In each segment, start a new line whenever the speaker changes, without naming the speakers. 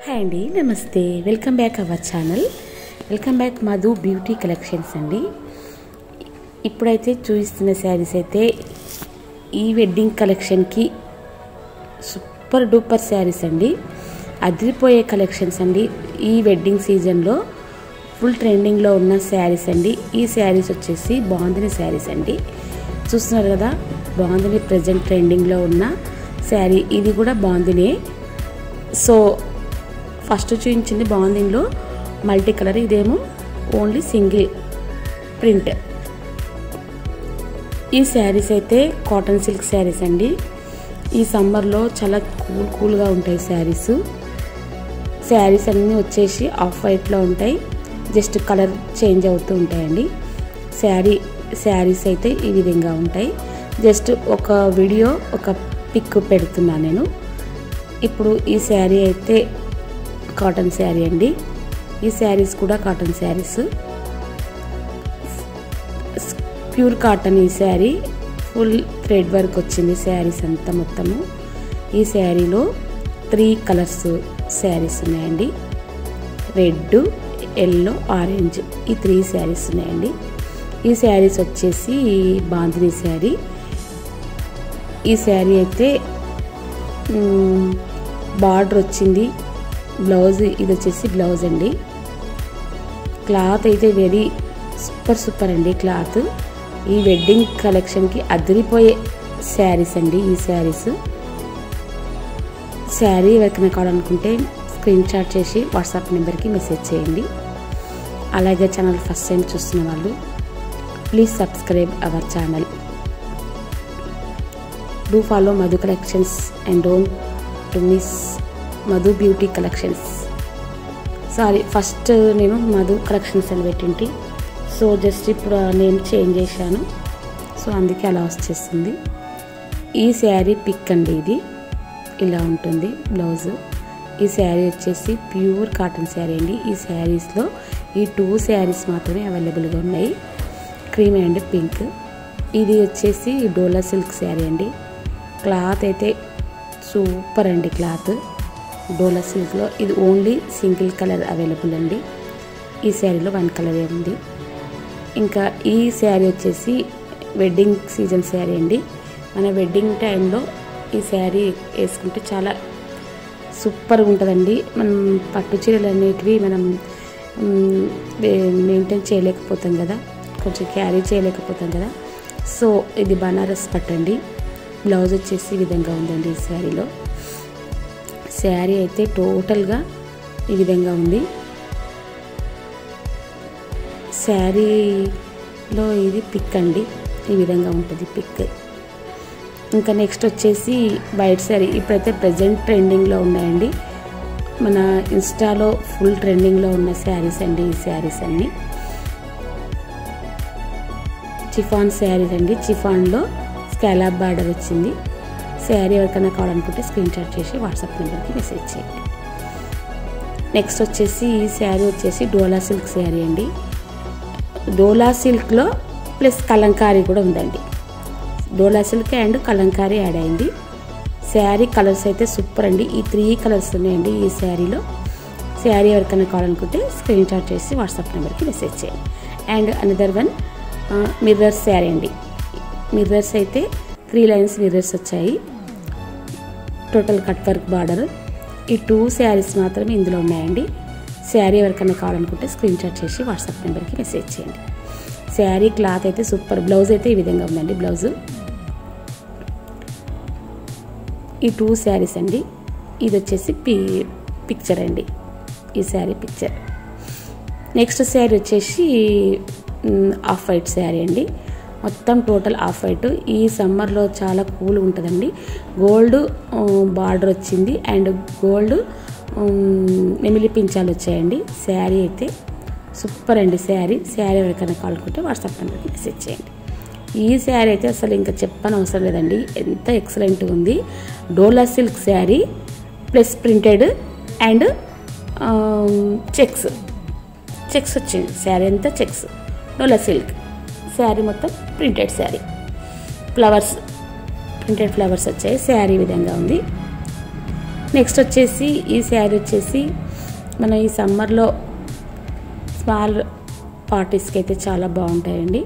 Hi అండి, నమస్తే. Welcome back our channel. Welcome back Madhu beauty collections అండి. ఇప్పుడైతే చూపిస్తున్న శారీస్ అయితే ఈ వెడ్డింగ్ కలెక్షన్కి సూపర్ డూపర్ శారీస్ అండి. అదిరిపోయే కలెక్షన్స్ అండి. ఈ వెడ్డింగ్ సీజన్లో ఫుల్ ట్రెండింగ్లో ఉన్న శారీస్ అండి. ఈ శారీస్ వచ్చేసి బాందిని శారీస్ అండి. చూస్తున్నారు కదా, బాందిని ప్రజెంట్ ట్రెండింగ్లో ఉన్న శారీ. ఇది కూడా బాందినే. సో ఫస్ట్ చూపించింది బాందిన్లో మల్టీ కలర్, ఇదేమో ఓన్లీ సింగిల్ ప్రింట్. ఈ శారీస్ అయితే కాటన్ సిల్క్ శారీస్ అండి. ఈ సమ్మర్లో చాలా కూల్గా ఉంటాయి శారీస్. శారీస్ అన్నీ వచ్చేసి ఆఫ్ వైట్లో ఉంటాయి, జస్ట్ కలర్ చేంజ్ అవుతూ ఉంటాయండి. శారీస్ అయితే ఈ విధంగా ఉంటాయి. జస్ట్ ఒక వీడియో, ఒక పిక్ పెడుతున్నాను నేను. ఇప్పుడు ఈ శారీ అయితే కాటన్ శారీ అండి. ఈ శారీస్ కూడా కాటన్ శారీస్, ప్యూర్ కాటన్. ఈ శారీ ఫుల్ థ్రెడ్ వర్క్ వచ్చింది శారీస్ అంతా మొత్తము. ఈ శారీలో 3 కలర్స్ శారీస్ ఉన్నాయండి. రెడ్, ఎల్లో, ఆరెంజ్, ఈ 3 శారీస్ ఉన్నాయండి. ఈ శారీస్ వచ్చేసి బాందిని శారీ. ఈ శారీ అయితే బార్డర్ వచ్చింది. బ్లౌజ్, ఇది వచ్చేసి బ్లౌజ్ అండి. క్లాత్ అయితే వెరీ సూపర్ అండి. క్లాత్ ఈ వెడ్డింగ్ కలెక్షన్కి అదిరిపోయే శారీస్ అండి. ఈ శారీ ఎవరికైనా కావాలనుకుంటే స్క్రీన్ షాట్ చేసి వాట్సాప్ నెంబర్కి మెసేజ్ చేయండి. అలాగే ఛానల్ ఫస్ట్ టైం చూస్తున్న వాళ్ళు please subscribe our channel. Do follow Madhu collections and don't to miss Madhu beauty collections. Sorry, first నేను మధు కలెక్షన్స్ అని పెట్టింటి. సో జస్ట్ ఇప్పుడు నేను చేంజ్ చేశాను, సో అందుకే అలా వచ్చేస్తుంది. ఈ శారీ పిక్ అండి. ఇది ఇలా ఉంటుంది బ్లౌజ్. ఈ శారీ వచ్చేసి ప్యూర్ కాటన్ శారీ అండి. ఈ శారీస్లో ఈ 2 శారీస్ మాత్రమే అవైలబుల్గా ఉన్నాయి, క్రీమ్ అండ్ పింక్. ఇది వచ్చేసి డోలా సిల్క్ శారీ అండి. క్లాత్ అయితే సూపర్ అండి. క్లాత్ డోలా సిల్క్లో ఇది ఓన్లీ సింగిల్ కలర్ అవైలబుల్ అండి. ఈ శారీలో 1 కలరే ఉంది. ఇంకా ఈ శారీ వచ్చేసి వెడ్డింగ్ సీజన్ శారీ అండి. మన వెడ్డింగ్ టైంలో ఈ శారీ వేసుకుంటే చాలా సూపర్గా ఉంటుందండి. మనం పట్టు చీరలు అనేటివి మనం మెయింటైన్ చేయలేకపోతాం కదా, కొంచెం క్యారీ చేయలేకపోతాం కదా. సో ఇది బనారస్ పట్టండి. బ్లౌజ్ వచ్చేసి ఈ విధంగా ఉందండి. ఈ శారీలో శారీ అయితే టోటల్గా ఈ విధంగా ఉంది. శారీలో ఇది పిక్ అండి. ఈ విధంగా ఉంటుంది పిక్. ఇంకా నెక్స్ట్ వచ్చేసి వైట్ శారీ. ఇప్పుడైతే ప్రజెంట్ ట్రెండింగ్లో ఉన్నాయండి. మన ఇన్స్టాలో ఫుల్ ట్రెండింగ్లో ఉన్న శారీస్ అండి. ఈ శారీస్ అన్నీ చిఫాన్ శారీస్ అండి. చిఫాన్లో స్కాలప్ బార్డర్ వచ్చింది. శారీ ఎవరికైనా కావాలనుకుంటే స్క్రీన్ షాట్ చేసి వాట్సాప్ నెంబర్కి మెసేజ్ చేయండి. నెక్స్ట్ వచ్చేసి ఈ శారీ వచ్చేసి డోలా సిల్క్ శారీ అండి. డోలా సిల్క్లో ప్లస్ కలంకారీ కూడా ఉందండి. డోలా సిల్క్ అండ్ కలంకారీ యాడ్ అయింది. శారీ కలర్స్ అయితే సూపర్ అండి. ఈ 3 కలర్స్ ఉన్నాయండి ఈ శారీలో. శారీ ఎవరికైనా కావాలనుకుంటే స్క్రీన్ షాట్ చేసి వాట్సాప్ నెంబర్కి మెసేజ్ చేయండి. And another one mirrors sari అండి. మిర్రర్స్ అయితే 3 లైన్స్ మిర్రర్స్ వచ్చాయి. Total cut work border. ఈ 2 శారీస్ మాత్రమే ఇందులో ఉన్నాయండి. శారీ ఎవరికైనా కావాలనుకుంటే స్క్రీన్ షాట్ చేసి వాట్సాప్ నెంబర్కి మెసేజ్ చేయండి. శారీ క్లాత్ అయితే సూపర్. బ్లౌజ్ అయితే ఈ విధంగా ఉందండి. బ్లౌజ్ ఈ 2 శారీస్ అండి. ఇది వచ్చేసి పిక్చర్ అండి. ఈ శారీ పిక్చర్. నెక్స్ట్ శారీ వచ్చేసి ఆఫ్ వైట్ శారీ అండి. మొత్తం టోటల్ ఆఫ్ వైట్. ఈ సమ్మర్లో చాలా కూల్ ఉంటుందండి. గోల్డ్ బార్డర్ వచ్చింది అండ్ గోల్డ్ నెమిలి పించాలు వచ్చాయండి. శారీ అయితే సూపర్ అండి. శారీ ఎవరికైనా కావాలనుకుంటే వాట్సాప్ నెంబర్కి మెసేజ్ చేయండి. ఈ శారీ అయితే అసలు ఇంకా చెప్పని అవసరం లేదండి, ఎంత ఎక్సలెంట్గా ఉంది. Dola silk sari plus printed and checks వచ్చింది. శారీ అంతా చెక్స్. డోలా సిల్క్ శారీ మొత్తం ప్రింటెడ్ శారీ. ప్రింటెడ్ ఫ్లవర్స్ వచ్చాయి. శారీ విధంగా ఉంది. నెక్స్ట్ వచ్చేసి ఈ శారీ వచ్చేసి మనం ఈ సమ్మర్లో స్మాల్ పార్టీస్కి అయితే చాలా బాగుంటాయండి.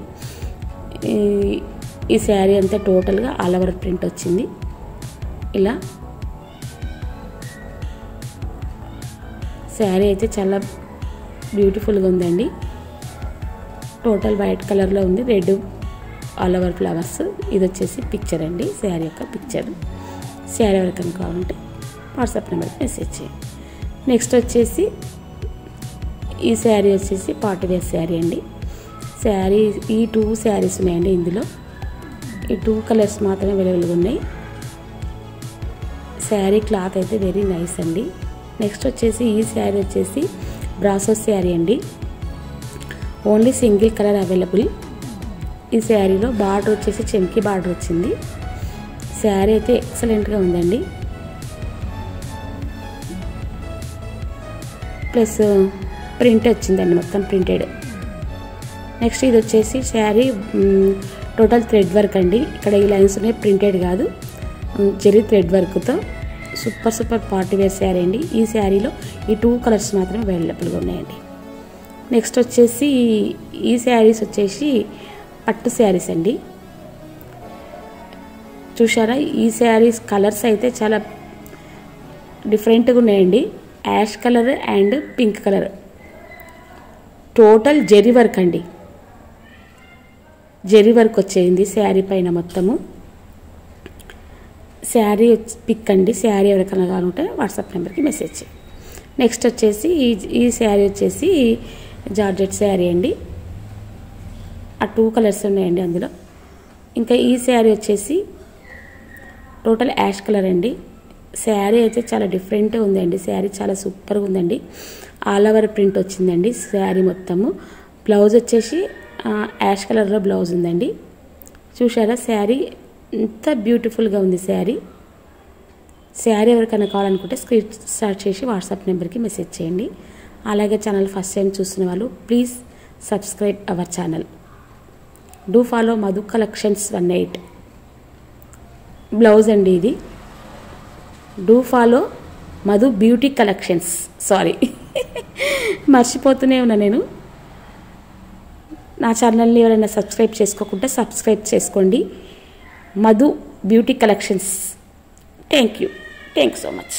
ఈ శారీ అంతా టోటల్గా ఆల్ ఓవర్ ప్రింట్ వచ్చింది. ఇలా శారీ అయితే చాలా బ్యూటిఫుల్గా ఉందండి. టోటల్ వైట్ కలర్లో ఉంది, రెడ్ ఆల్ ఓవర్ ఫ్లవర్స్. ఇది వచ్చేసి పిక్చర్ అండి, శారీ యొక్క పిక్చర్. శారీ ఎవరికైనా కావాలంటే వాట్సాప్ నెంబర్కి మెసేజ్ చేయండి. నెక్స్ట్ వచ్చేసి ఈ శారీ వచ్చేసి పార్టీ వేర్ శారీ అండి. శారీ ఈ 2 శారీస్ ఉన్నాయండి ఇందులో. ఈ 2 కలర్స్ మాత్రమే అవైలబుల్గా ఉన్నాయి. శారీ క్లాత్ అయితే వెరీ నైస్ అండి. నెక్స్ట్ వచ్చేసి ఈ శారీ వచ్చేసి బ్రాసో శారీ అండి. Only single colour available. ఈ శారీలో బార్డర్ వచ్చేసి చెమ్కీ బార్డర్ వచ్చింది. శారీ అయితే ఎక్సలెంట్గా ఉందండి. ప్లస్ ప్రింట్ వచ్చిందండి, మొత్తం ప్రింటెడ్. నెక్స్ట్ ఇది వచ్చేసి శారీ టోటల్ థ్రెడ్ వర్క్ అండి. ఇక్కడ ఈ లైన్స్ ఉన్నాయి, ప్రింటెడ్ కాదు, జెరీ థ్రెడ్ వర్క్తో సూపర్ పార్టీ వేర్ శారీ అండి. ఈ శారీలో ఈ 2 కలర్స్ మాత్రమే అవైలబుల్గా ఉన్నాయండి. నెక్స్ట్ వచ్చేసి ఈ శారీస్ వచ్చేసి పట్టు శారీస్ అండి. చూసారా, ఈ శారీస్ కలర్స్ అయితే చాలా డిఫరెంట్గా ఉన్నాయండి. Ash colour and pink colour. Total zari work అండి, జెరీ వర్క్ వచ్చేసింది శారీ పైన మొత్తము. శారీ పిక్ అండి. శారీ ఎవరికైనా కావాలంటే వాట్సాప్ నెంబర్కి మెసేజ్ చేయండి. నెక్స్ట్ వచ్చేసి ఈ శారీ వచ్చేసి జార్జెట్ శారీ అండి. ఆ 2 కలర్స్ ఉన్నాయండి అందులో. ఇంకా ఈ శారీ వచ్చేసి టోటల్ యాష్ కలర్ అండి. శారీ అయితే చాలా డిఫరెంట్గా ఉందండి. శారీ చాలా సూపర్గా ఉందండి. ఆల్ ఓవర్ ప్రింట్ వచ్చిందండి శారీ మొత్తము. బ్లౌజ్ వచ్చేసి యాష్ కలర్లో బ్లౌజ్ ఉందండి. చూసారా శారీ ఎంత బ్యూటిఫుల్గా ఉంది శారీ. శారీ ఎవరికైనా కావాలనుకుంటే స్క్రీన్ షాట్ చేసి వాట్సాప్ నెంబర్కి మెసేజ్ చేయండి. అలాగే ఛానల్ ఫస్ట్ టైం చూసిన వాళ్ళు please subscribe our channel. Do follow Madhu collections 18. Blouse అండి ఇది. Do follow Madhu beauty collections. Sorry మర్చిపోతూనే ఉన్నా నేను. నా ఛానల్ని ఎవరైనా సబ్స్క్రైబ్ చేసుకోకుంటే సబ్స్క్రైబ్ చేసుకోండి. Madhu beauty collections. Thank you so much.